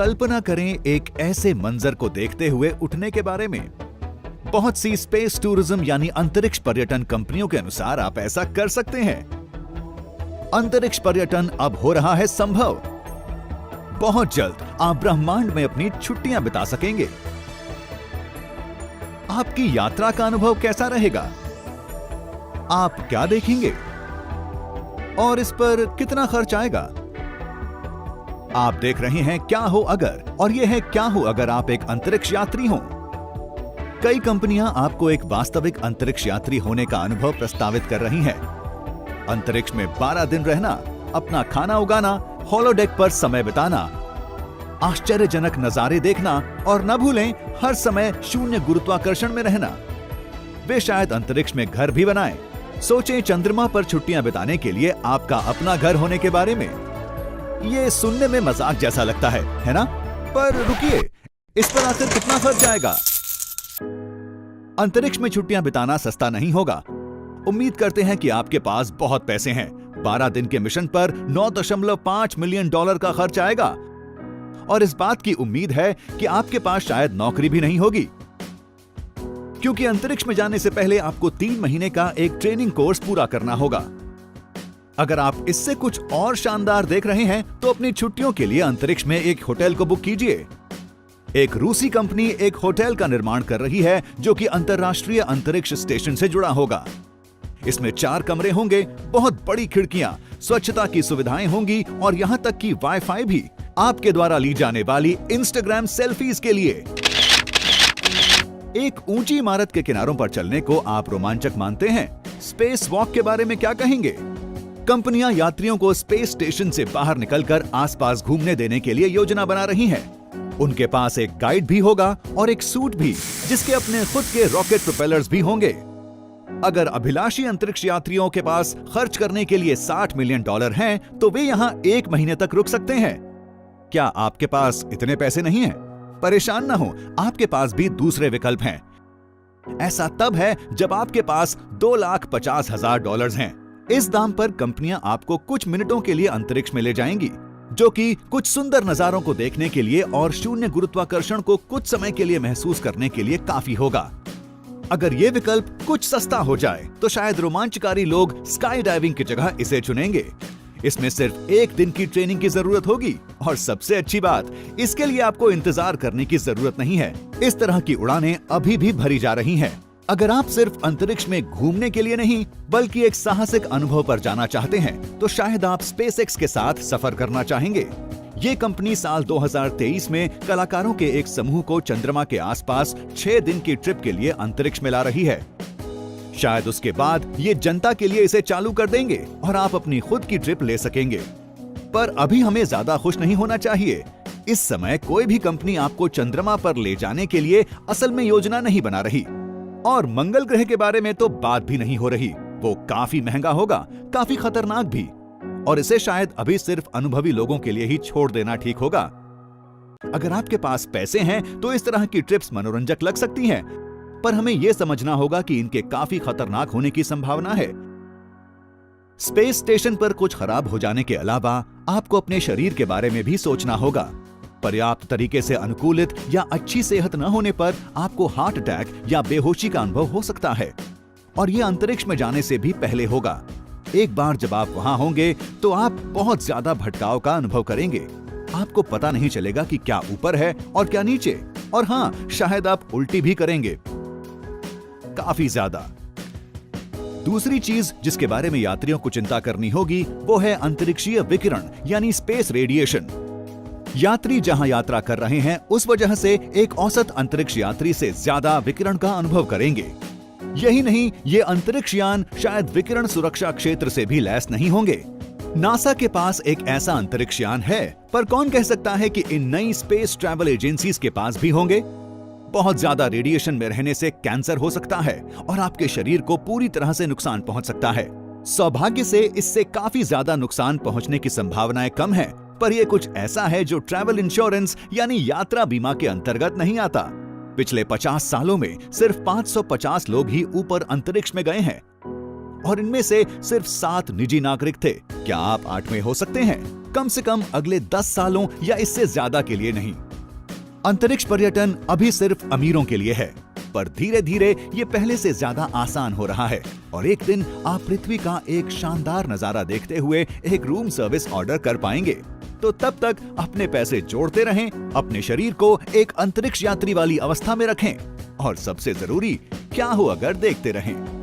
कल्पना करें एक ऐसे मंजर को देखते हुए उठने के बारे में। बहुत सी स्पेस टूरिज्म यानी अंतरिक्ष पर्यटन कंपनियों के अनुसार आप ऐसा कर सकते हैं। अंतरिक्ष पर्यटन अब हो रहा है संभव। बहुत जल्द आप ब्रह्मांड में अपनी छुट्टियां बिता सकेंगे। आपकी यात्रा का अनुभव कैसा रहेगा? आप क्या देखेंगे और इस पर कितना खर्च आएगा? आप देख रहे हैं क्या हो अगर, और यह है क्या हो अगर आप एक अंतरिक्ष यात्री हो। कई कंपनियां आपको एक वास्तविक अंतरिक्ष यात्री होने का अनुभव प्रस्तावित कर रही हैं। अंतरिक्ष में 12 दिन रहना, अपना खाना उगाना, होलोडेक पर समय बिताना, आश्चर्यजनक नजारे देखना और न भूलें हर समय शून्य गुरुत्वाकर्षण में रहना। वे शायद अंतरिक्ष में घर भी बनाएं। सोचें चंद्रमा पर छुट्टियां बिताने के लिए आपका अपना घर होने के बारे में। ये सुनने में मजाक जैसा लगता है ना? पर रुकिए, इस पर आखिर कितना खर्च आएगा? अंतरिक्ष में छुट्टियां बिताना सस्ता नहीं होगा। उम्मीद करते हैं कि आपके पास बहुत पैसे हैं। 12 दिन के मिशन पर $9.5 मिलियन का खर्च आएगा। और इस बात की उम्मीद है कि आपके पास शायद नौकरी भी नहीं होगी, क्योंकि अंतरिक्ष में जाने से पहले आपको 3 महीने का एक ट्रेनिंग कोर्स पूरा करना होगा। अगर आप इससे कुछ और शानदार देख रहे हैं तो अपनी छुट्टियों के लिए अंतरिक्ष में एक होटल को बुक कीजिए। एक रूसी कंपनी एक होटल का निर्माण कर रही है जो कि अंतर्राष्ट्रीय अंतरिक्ष स्टेशन से जुड़ा होगा। इसमें 4 कमरे होंगे, बहुत बड़ी खिड़कियां, स्वच्छता की सुविधाएं होंगी और यहां तक कि वाईफाई भी आपके द्वारा ली जाने वाली इंस्टाग्राम सेल्फीज के लिए। एक ऊंची इमारत के किनारों पर चलने को आप रोमांचक मानते हैं? स्पेस वॉक के बारे में क्या कहेंगे? कंपनियां यात्रियों को स्पेस स्टेशन से बाहर निकलकर आसपास घूमने देने के लिए योजना बना रही हैं। उनके पास एक गाइड भी होगा और एक सूट भी, जिसके अपने खुद के रॉकेट प्रोपेलर्स भी होंगे। अगर अभिलाषी अंतरिक्ष यात्रियों के पास खर्च करने के लिए $60 मिलियन हैं, तो वे यहां 1 महीने तक रुक सकते हैं। क्या आपके पास इतने पैसे नहीं हैं? परेशान ना हो, आपके पास भी दूसरे विकल्प हैं। ऐसा तब है जब आपके पास $2,50,000 हैं। इस दाम पर कंपनियां आपको कुछ मिनटों के लिए अंतरिक्ष में ले जाएंगी, जो कि कुछ सुंदर नजारों को देखने के लिए और शून्य गुरुत्वाकर्षण को कुछ समय के लिए महसूस करने के लिए काफी होगा। अगर ये विकल्प कुछ सस्ता हो जाए तो शायद रोमांचकारी लोग स्काई डाइविंग की जगह इसे चुनेंगे। इसमें सिर्फ 1 दिन की ट्रेनिंग की जरूरत होगी और सबसे अच्छी बात, इसके लिए आपको इंतजार करने की जरूरत नहीं है। इस तरह की उड़ानें अभी भी भरी जा रही हैं। अगर आप सिर्फ अंतरिक्ष में घूमने के लिए नहीं बल्कि एक साहसिक अनुभव पर जाना चाहते हैं तो शायद आप स्पेसएक्स के साथ सफर करना चाहेंगे। ये कंपनी साल 2023 में कलाकारों के एक समूह को चंद्रमा के आसपास 6 दिन की ट्रिप के लिए अंतरिक्ष में ला रही है। शायद उसके बाद ये जनता के लिए इसे चालू कर देंगे और आप अपनी खुद की ट्रिप ले सकेंगे। पर अभी हमें ज्यादा खुश नहीं होना चाहिए। इस समय कोई भी कंपनी आपको चंद्रमा पर ले जाने के लिए असल में योजना नहीं बना रही, और मंगल ग्रह के बारे में तो बात भी नहीं हो रही। वो काफी महंगा होगा, काफी खतरनाक भी, और इसे शायद अभी सिर्फ अनुभवी लोगों के लिए ही छोड़ देना ठीक होगा। अगर आपके पास पैसे हैं तो इस तरह की ट्रिप्स मनोरंजक लग सकती हैं, पर हमें यह समझना होगा कि इनके काफी खतरनाक होने की संभावना है। स्पेस स्टेशन पर कुछ खराब हो जाने के अलावा आपको अपने शरीर के बारे में भी सोचना होगा। पर्याप्त तरीके से अनुकूलित या अच्छी सेहत न होने पर आपको हार्ट अटैक या बेहोशी का अनुभव हो सकता है, और यह अंतरिक्ष में जाने से भी पहले होगा। एक बार जब आप वहां होंगे तो आप बहुत ज्यादा भटकाव का अनुभव करेंगे। आपको पता नहीं चलेगा कि क्या ऊपर है और क्या नीचे, और हां, शायद आप उल्टी भी करेंगे, काफी ज्यादा। दूसरी चीज जिसके बारे में यात्रियों को चिंता करनी होगी वो है अंतरिक्षीय विकिरण यानी स्पेस रेडिएशन। यात्री जहां यात्रा कर रहे हैं उस वजह से एक औसत अंतरिक्ष यात्री से ज्यादा विकिरण का अनुभव करेंगे। यही नहीं, ये अंतरिक्ष यान शायद विकिरण सुरक्षा क्षेत्र से भी लैस नहीं होंगे। नासा के पास एक ऐसा अंतरिक्ष यान है, पर कौन कह सकता है कि इन नई स्पेस ट्रैवल एजेंसीज के पास भी होंगे। बहुत ज्यादा रेडिएशन में रहने से कैंसर हो सकता है और आपके शरीर को पूरी तरह से नुकसान पहुंच सकता है। सौभाग्य से इससे काफी ज्यादा नुकसान पहुंचने की संभावनाएं कम है, पर यह कुछ ऐसा है जो ट्रैवल इंश्योरेंस यानी यात्रा बीमा के अंतर्गत नहीं आता। पिछले 50 सालों में सिर्फ 550 लोग ही ऊपर अंतरिक्ष में गए हैं। और इनमें से सिर्फ 7 निजी नागरिक थे। क्या आप 8वें हो सकते हैं? कम से कम अगले 10 सालों या इससे ज्यादा के लिए नहीं। अंतरिक्ष पर्यटन अभी सिर्फ अमीरों के लिए है, पर धीरे धीरे ये पहले से ज्यादा आसान हो रहा है और एक दिन आप पृथ्वी का एक शानदार नजारा देखते हुए एक रूम सर्विस ऑर्डर कर पाएंगे। तो तब तक अपने पैसे जोड़ते रहें, अपने शरीर को एक अंतरिक्ष यात्री वाली अवस्था में रखें और सबसे जरूरी, क्या हो अगर देखते रहें।